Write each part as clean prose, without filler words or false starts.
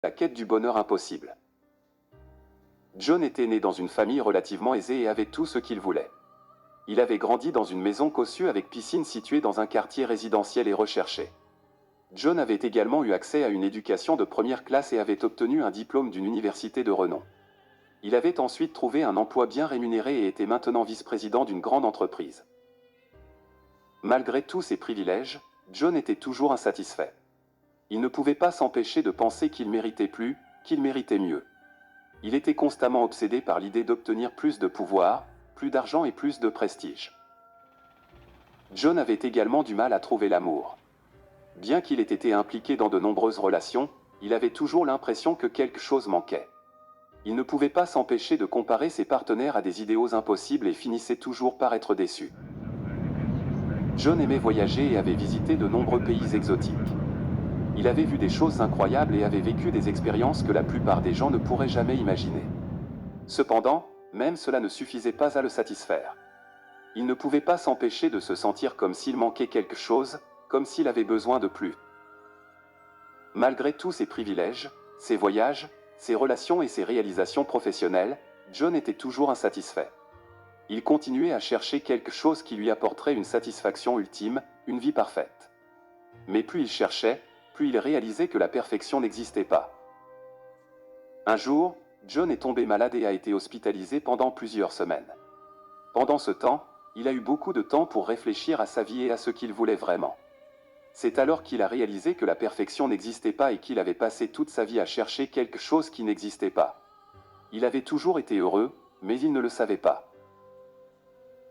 La quête du bonheur impossible. John était né dans une famille relativement aisée et avait tout ce qu'il voulait. Il avait grandi dans une maison cossue avec piscine située dans un quartier résidentiel et recherché. John avait également eu accès à une éducation de première classe et avait obtenu un diplôme d'une université de renom. Il avait ensuite trouvé un emploi bien rémunéré et était maintenant vice-président d'une grande entreprise. Malgré tous ses privilèges, John était toujours insatisfait. Il ne pouvait pas s'empêcher de penser qu'il méritait plus, qu'il méritait mieux. Il était constamment obsédé par l'idée d'obtenir plus de pouvoir, plus d'argent et plus de prestige. John avait également du mal à trouver l'amour. Bien qu'il ait été impliqué dans de nombreuses relations, il avait toujours l'impression que quelque chose manquait. Il ne pouvait pas s'empêcher de comparer ses partenaires à des idéaux impossibles et finissait toujours par être déçu. John aimait voyager et avait visité de nombreux pays exotiques. Il avait vu des choses incroyables et avait vécu des expériences que la plupart des gens ne pourraient jamais imaginer. Cependant, même cela ne suffisait pas à le satisfaire. Il ne pouvait pas s'empêcher de se sentir comme s'il manquait quelque chose, comme s'il avait besoin de plus. Malgré tous ses privilèges, ses voyages, ses relations et ses réalisations professionnelles, John était toujours insatisfait. Il continuait à chercher quelque chose qui lui apporterait une satisfaction ultime, une vie parfaite. Mais plus il cherchait, plus il réalisait que la perfection n'existait pas. Un jour, John est tombé malade et a été hospitalisé pendant plusieurs semaines. Pendant ce temps, il a eu beaucoup de temps pour réfléchir à sa vie et à ce qu'il voulait vraiment. C'est alors qu'il a réalisé que la perfection n'existait pas et qu'il avait passé toute sa vie à chercher quelque chose qui n'existait pas. Il avait toujours été heureux, mais il ne le savait pas.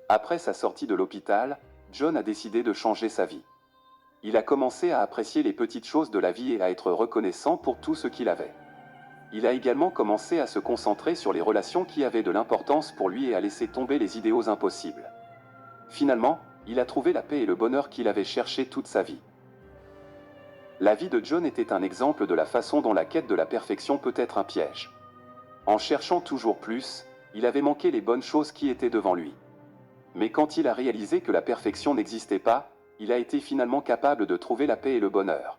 Après sa sortie de l'hôpital, John a décidé de changer sa vie. Il a commencé à apprécier les petites choses de la vie et à être reconnaissant pour tout ce qu'il avait. Il a également commencé à se concentrer sur les relations qui avaient de l'importance pour lui et à laisser tomber les idéaux impossibles. Finalement, il a trouvé la paix et le bonheur qu'il avait cherché toute sa vie. La vie de John était un exemple de la façon dont la quête de la perfection peut être un piège. En cherchant toujours plus, il avait manqué les bonnes choses qui étaient devant lui. Mais quand il a réalisé que la perfection n'existait pas, il a été finalement capable de trouver la paix et le bonheur.